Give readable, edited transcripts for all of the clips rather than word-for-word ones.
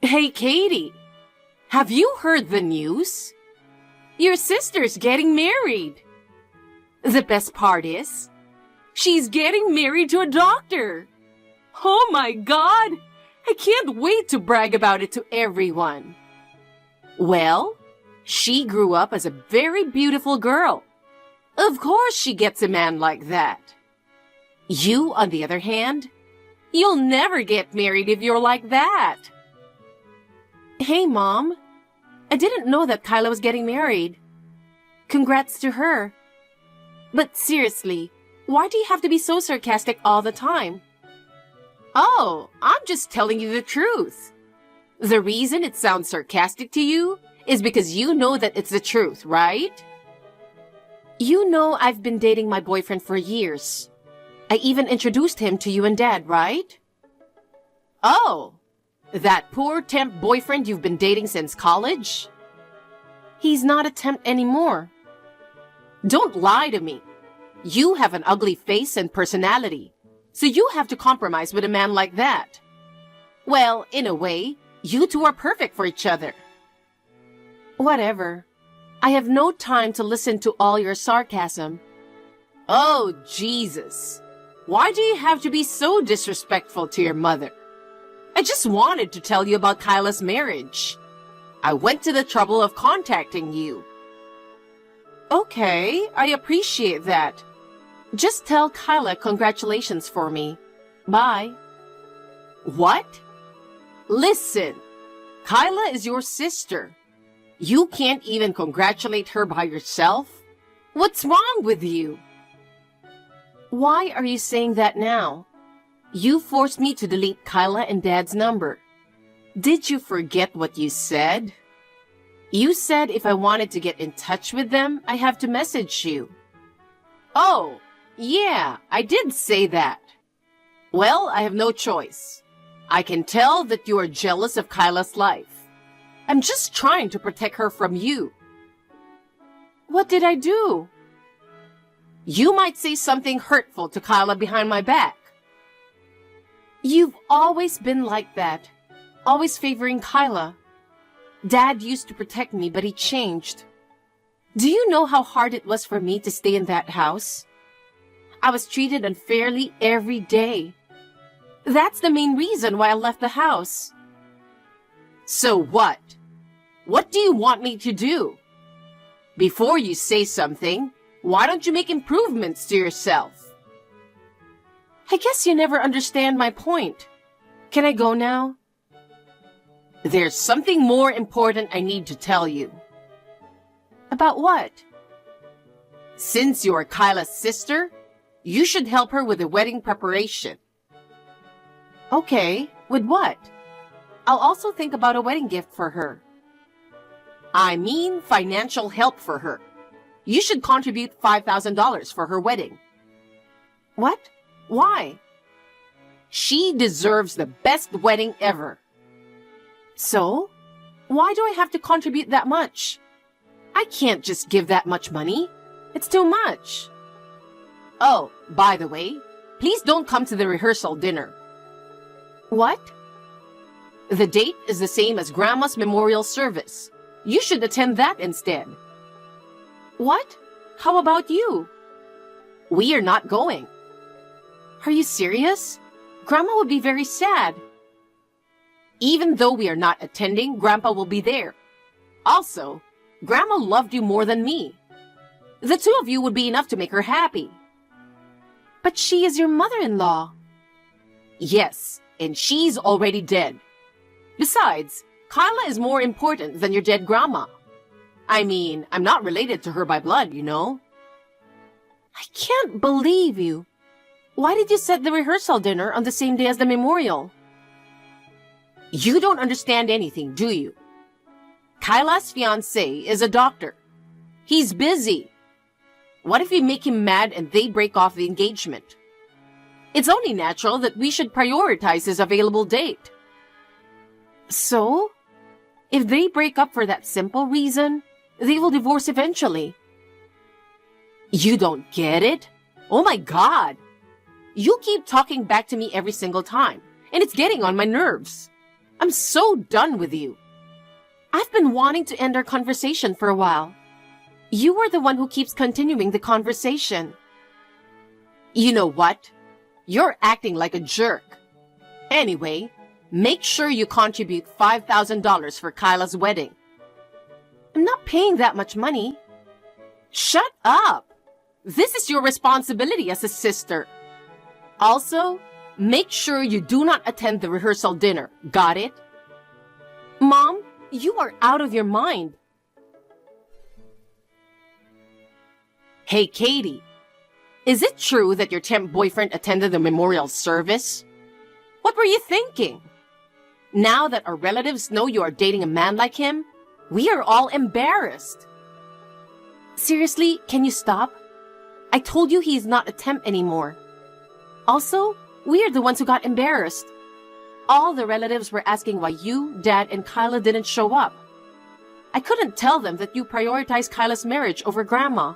Hey, Katie, have you heard the news? Your sister's getting married. The best part is, she's getting married to a doctor. Oh my God! I can't wait to brag about it to everyone. Well, she grew up as a very beautiful girl. Of course she gets a man like that. You, on the other hand, you'll never get married if you're like that. Hey, Mom. I didn't know that Kyla was getting married. Congrats to her. But seriously, why do you have to be so sarcastic all the time? Oh, I'm just telling you the truth. The reason it sounds sarcastic to you is because you know that it's the truth, right? You know I've been dating my boyfriend for years. I even introduced him to you and Dad, right? Oh, that poor temp boyfriend you've been dating since college? He's not a temp anymore. Don't lie to me. You have an ugly face and personality, so you have to compromise with a man like that. Well, in a way, you two are perfect for each other. Whatever. I have no time to listen to all your sarcasm. Oh, Jesus. Why do you have to be so disrespectful to your mother? I just wanted to tell you about Kyla's marriage. I went to the trouble of contacting you. Okay, I appreciate that. Just tell Kyla congratulations for me. Bye. What? Listen, Kyla is your sister. You can't even congratulate her by yourself? What's wrong with you? Why are you saying that now? You forced me to delete Kyla and Dad's number. Did you forget what you said? You said if I wanted to get in touch with them, I have to message you. Oh, yeah, I did say that. Well, I have no choice. I can tell that you are jealous of Kyla's life. I'm just trying to protect her from you. What did I do? You might say something hurtful to Kyla behind my back. You've always been like that, always favoring Kyla. Dad used to protect me, but he changed. Do you know how hard it was for me to stay in that house? I was treated unfairly every day. That's the main reason why I left the house. So what? What do you want me to do? Before you say something, why don't you make improvements to yourself? I guess you never understand my point. Can I go now? There's something more important I need to tell you. About what? Since you're Kyla's sister, you should help her with the wedding preparation. Okay, with what? I'll also think about a wedding gift for her. I mean financial help for her. You should contribute $5,000 for her wedding. What? Why? She deserves the best wedding ever. So, why do I have to contribute that much? I can't just give that much money. It's too much. Oh, by the way, please don't come to the rehearsal dinner. What? The date is the same as Grandma's memorial service. You should attend that instead. What? How about you? We are not going. Are you serious? Grandma would be very sad. Even though we are not attending, Grandpa will be there. Also, Grandma loved you more than me. The two of you would be enough to make her happy. But she is your mother-in-law. Yes, and she's already dead. Besides, Kyla is more important than your dead grandma. I mean, I'm not related to her by blood, you know. I can't believe you. Why did you set the rehearsal dinner on the same day as the memorial? You don't understand anything, do you? Kyla's fiancé is a doctor. He's busy. What if we make him mad and they break off the engagement? It's only natural that we should prioritize his available date. So, if they break up for that simple reason, they will divorce eventually. You don't get it? Oh my God! You keep talking back to me every single time, and it's getting on my nerves. I'm so done with you. I've been wanting to end our conversation for a while. You are the one who keeps continuing the conversation. You know what? You're acting like a jerk. Anyway, make sure you contribute $5,000 for Kyla's wedding. I'm not paying that much money. Shut up! This is your responsibility as a sister. Also, make sure you do not attend the rehearsal dinner. Got it? Mom, you are out of your mind. Hey, Katie. Is it true that your temp boyfriend attended the memorial service? What were you thinking? Now that our relatives know you are dating a man like him, we are all embarrassed. Seriously, can you stop? I told you he's not a temp anymore. Also, we are the ones who got embarrassed. All the relatives were asking why you, Dad, and Kyla didn't show up. I couldn't tell them that you prioritized Kyla's marriage over Grandma.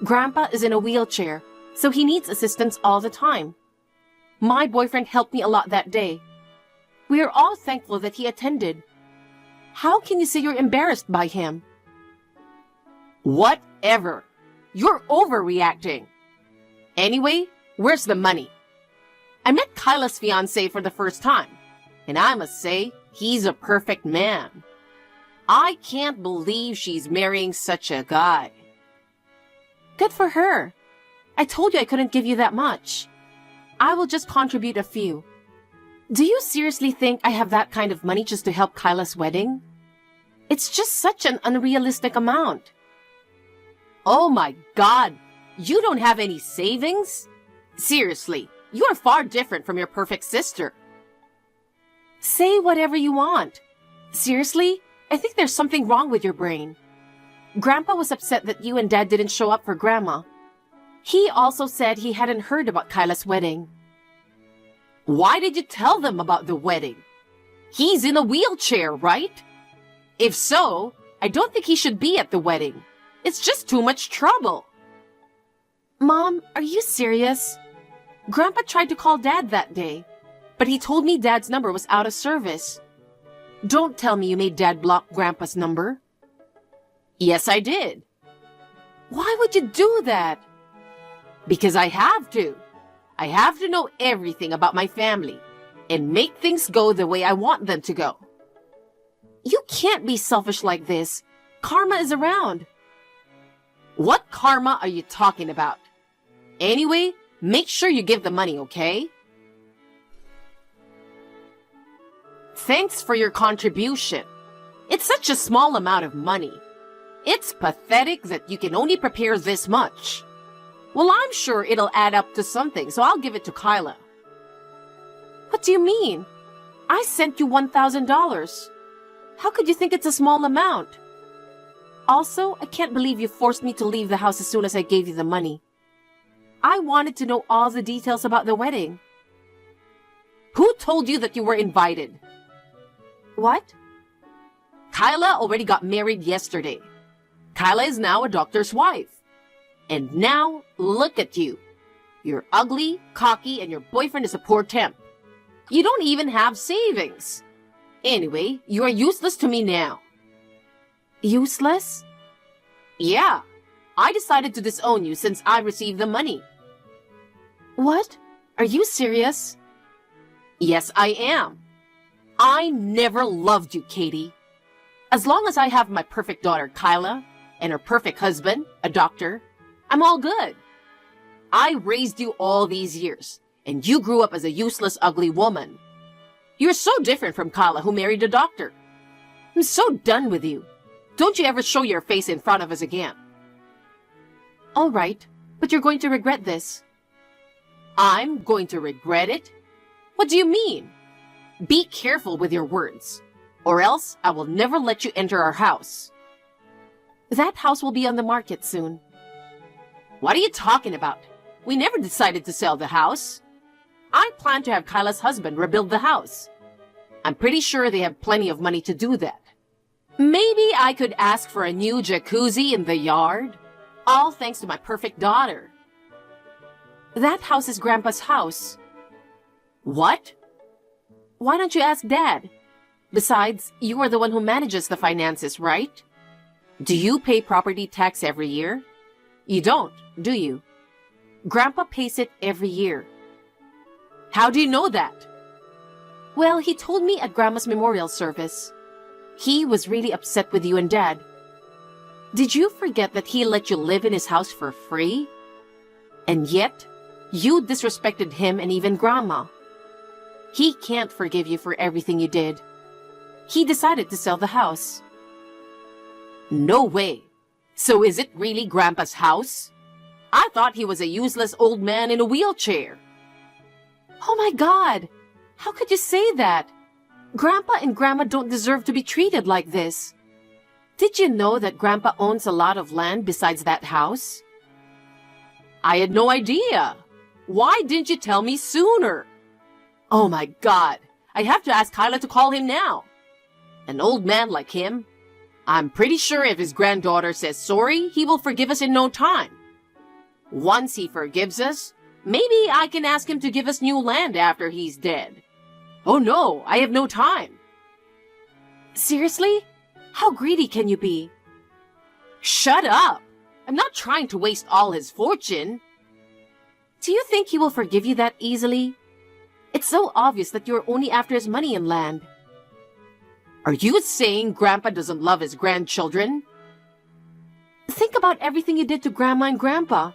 Grandpa is in a wheelchair, so he needs assistance all the time. My boyfriend helped me a lot that day. We are all thankful that he attended. How can you say you're embarrassed by him? Whatever. You're overreacting. Anyway, where's the money? I met Kyla's fiancé for the first time, and I must say, he's a perfect man. I can't believe she's marrying such a guy. Good for her. I told you I couldn't give you that much. I will just contribute a few. Do you seriously think I have that kind of money just to help Kyla's wedding? It's just such an unrealistic amount. Oh my God! You don't have any savings? Seriously, you are far different from your perfect sister. Say whatever you want. Seriously, I think there's something wrong with your brain. Grandpa was upset that you and Dad didn't show up for Grandma. He also said he hadn't heard about Kyla's wedding. Why did you tell them about the wedding? He's in a wheelchair, right? If so, I don't think he should be at the wedding. It's just too much trouble. Mom, are you serious? Grandpa tried to call Dad that day, but he told me Dad's number was out of service. Don't tell me you made Dad block Grandpa's number. Yes, I did. Why would you do that? Because I have to. I have to know everything about my family and make things go the way I want them to go. You can't be selfish like this. Karma is around. What karma are you talking about? Anyway, make sure you give the money, okay? Thanks for your contribution. It's such a small amount of money. It's pathetic that you can only prepare this much. Well, I'm sure it'll add up to something, so I'll give it to Kyla. What do you mean? I sent you $1,000. How could you think it's a small amount? Also, I can't believe you forced me to leave the house as soon as I gave you the money. I wanted to know all the details about the wedding. Who told you that you were invited? What? Kyla already got married yesterday. Kyla is now a doctor's wife. And now, look at you. You're ugly, cocky, and your boyfriend is a poor temp. You don't even have savings. Anyway, you are useless to me now. Useless? Yeah. I decided to disown you since I received the money. What? Are you serious? Yes, I am. I never loved you, Katie. As long as I have my perfect daughter, Kyla, and her perfect husband, a doctor, I'm all good. I raised you all these years, and you grew up as a useless, ugly woman. You're so different from Kyla, who married a doctor. I'm so done with you. Don't you ever show your face in front of us again. All right, but you're going to regret this. I'm going to regret it? What do you mean? Be careful with your words, or else I will never let you enter our house. That house will be on the market soon. What are you talking about? We never decided to sell the house. I plan to have Kyla's husband rebuild the house. I'm pretty sure they have plenty of money to do that. Maybe I could ask for a new jacuzzi in the yard, all thanks to my perfect daughter. That house is Grandpa's house. What? Why don't you ask Dad? Besides, you are the one who manages the finances, right? Do you pay property tax every year? You don't, do you? Grandpa pays it every year. How do you know that? Well, he told me at Grandma's memorial service. He was really upset with you and Dad. Did you forget that he let you live in his house for free? And yet, you disrespected him and even Grandma. He can't forgive you for everything you did. He decided to sell the house. No way. So is it really Grandpa's house? I thought he was a useless old man in a wheelchair. Oh my God! How could you say that? Grandpa and Grandma don't deserve to be treated like this. Did you know that Grandpa owns a lot of land besides that house? I had no idea. Why didn't you tell me sooner? Oh my God, I have to ask Kyla to call him now. An old man like him, I'm pretty sure if his granddaughter says sorry, he will forgive us in no time. Once he forgives us, maybe I can ask him to give us new land after he's dead. Oh no, I have no time. Seriously? How greedy can you be? Shut up! I'm not trying to waste all his fortune. Do you think he will forgive you that easily? It's so obvious that you're only after his money and land. Are you saying Grandpa doesn't love his grandchildren? Think about everything you did to Grandma and Grandpa.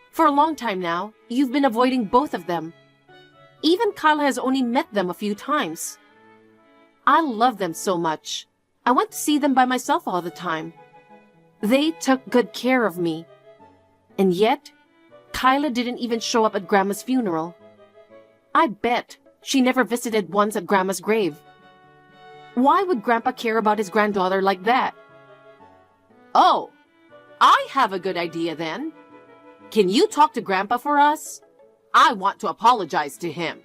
For a long time now, you've been avoiding both of them. Even Kyla has only met them a few times. I love them so much. I went to see them by myself all the time. They took good care of me. And yet, Kyla didn't even show up at Grandma's funeral. I bet she never visited once at Grandma's grave. Why would Grandpa care about his granddaughter like that? Oh, I have a good idea then. Can you talk to Grandpa for us? I want to apologize to him.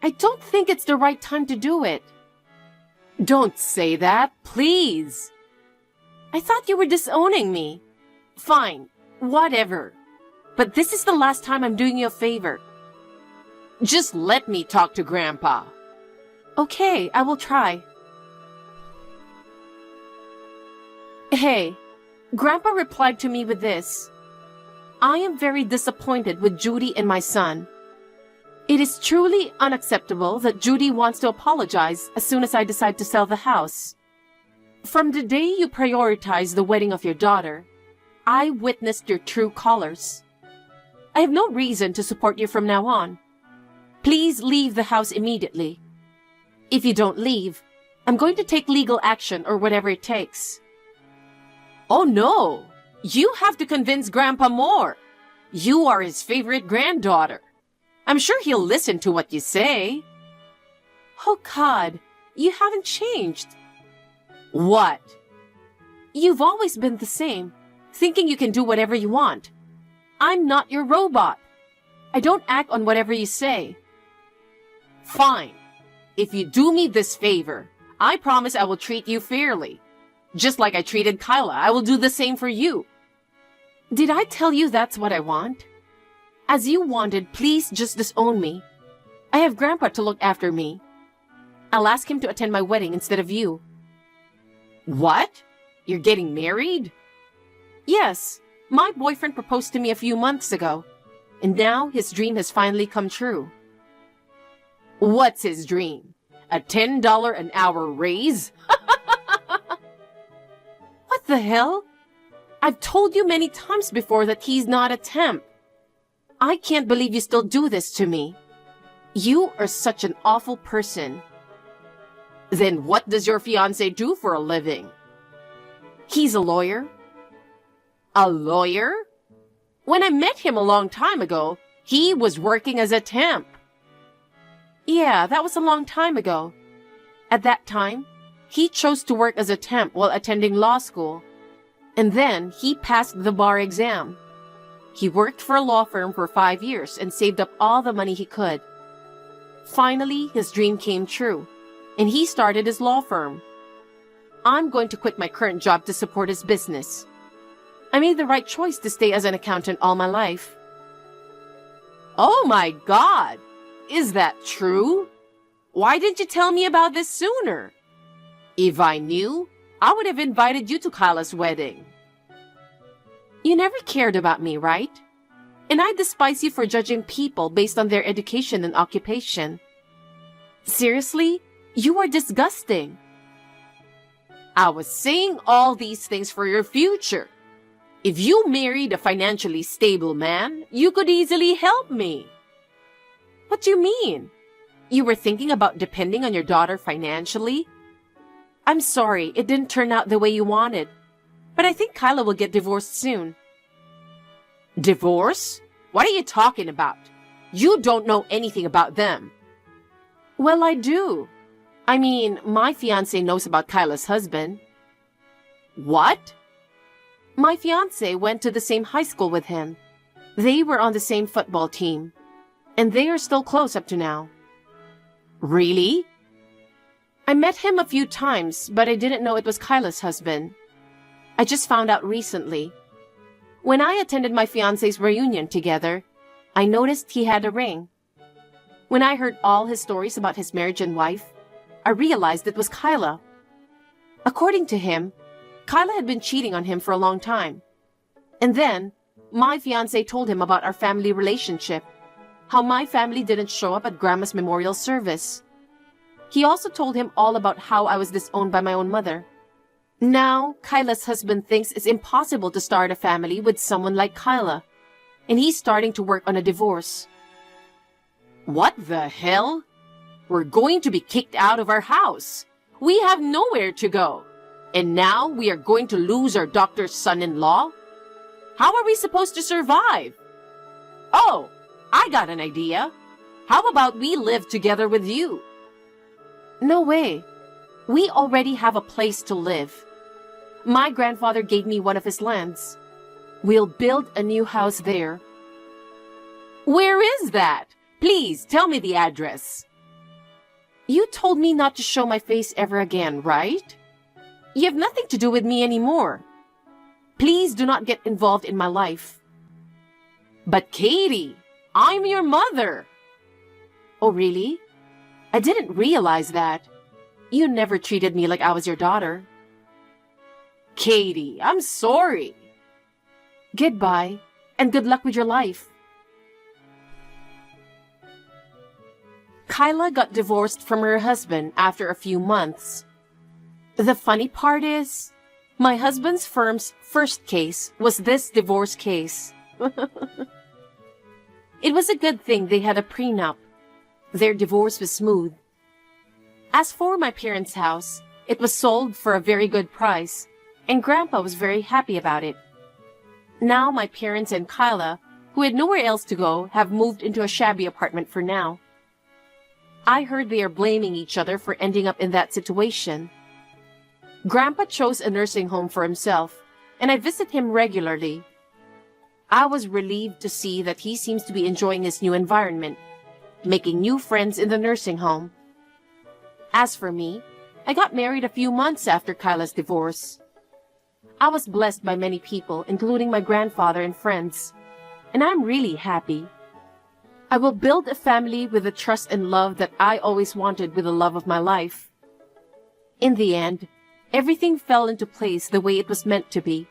I don't think it's the right time to do it. Don't say that, please. I thought you were disowning me. Fine, whatever. But this is the last time I'm doing you a favor. Just let me talk to Grandpa. Okay, I will try. Hey, Grandpa replied to me with this. I am very disappointed with Judy and my son. It is truly unacceptable that Judy wants to apologize as soon as I decide to sell the house. From the day you prioritized the wedding of your daughter, I witnessed your true colors. I have no reason to support you from now on. Please leave the house immediately. If you don't leave, I'm going to take legal action or whatever it takes. Oh no! You have to convince Grandpa more. You are his favorite granddaughter. I'm sure he'll listen to what you say. Oh God, you haven't changed. What? You've always been the same, thinking you can do whatever you want. I'm not your robot. I don't act on whatever you say. Fine. If you do me this favor, I promise I will treat you fairly. Just like I treated Kyla, I will do the same for you. Did I tell you that's what I want? As you wanted, please just disown me. I have Grandpa to look after me. I'll ask him to attend my wedding instead of you. What? You're getting married? Yes, my boyfriend proposed to me a few months ago, and now his dream has finally come true. What's his dream? A $10 an hour raise? What the hell? I've told you many times before that he's not a temp. I can't believe you still do this to me. You are such an awful person. Then what does your fiancé do for a living? He's a lawyer. A lawyer? When I met him a long time ago, he was working as a temp. Yeah, that was a long time ago. At that time, he chose to work as a temp while attending law school. And then he passed the bar exam. He worked for a law firm for 5 years and saved up all the money he could. Finally, his dream came true, and he started his law firm. I'm going to quit my current job to support his business. I made the right choice to stay as an accountant all my life. Oh my God! Is that true? Why didn't you tell me about this sooner? If I knew, I would have invited you to Kyla's wedding. You never cared about me, right? And I despise you for judging people based on their education and occupation. Seriously? You are disgusting. I was saying all these things for your future. If you married a financially stable man, you could easily help me. What do you mean? You were thinking about depending on your daughter financially? I'm sorry, it didn't turn out the way you wanted. But I think Kyla will get divorced soon. Divorce? What are you talking about? You don't know anything about them. Well, I do. I mean, my fiancé knows about Kyla's husband. What? My fiancé went to the same high school with him. They were on the same football team. And they are still close up to now. Really? I met him a few times, but I didn't know it was Kyla's husband. I just found out recently. When I attended my fiancé's reunion together, I noticed he had a ring. When I heard all his stories about his marriage and wife, I realized it was Kyla. According to him, Kyla had been cheating on him for a long time. And then, my fiancé told him about our family relationship, how my family didn't show up at Grandma's memorial service. He also told him all about how I was disowned by my own mother. Now, Kyla's husband thinks it's impossible to start a family with someone like Kyla, and he's starting to work on a divorce. What the hell? We're going to be kicked out of our house. We have nowhere to go. And now we are going to lose our doctor's son-in-law? How are we supposed to survive? Oh, I got an idea. How about we live together with you? No way. We already have a place to live. My grandfather gave me one of his lands. We'll build a new house there. Where is that? Please tell me the address. You told me not to show my face ever again, right? You have nothing to do with me anymore. Please do not get involved in my life. But Katie, I'm your mother. Oh, really? I didn't realize that. You never treated me like I was your daughter. Katie, I'm sorry. Goodbye, and good luck with your life. Kyla got divorced from her husband after a few months. The funny part is, my husband's firm's first case was this divorce case. It was a good thing they had a prenup. Their divorce was smooth. As for my parents' house, it was sold for a very good price, and Grandpa was very happy about it. Now my parents and Kyla, who had nowhere else to go, have moved into a shabby apartment for now. I heard they are blaming each other for ending up in that situation. Grandpa chose a nursing home for himself, and I visit him regularly. I was relieved to see that he seems to be enjoying his new environment, making new friends in the nursing home. As for me, I got married a few months after Kyla's divorce. I was blessed by many people, including my grandfather and friends, and I'm really happy. I will build a family with the trust and love that I always wanted with the love of my life. In the end, everything fell into place the way it was meant to be.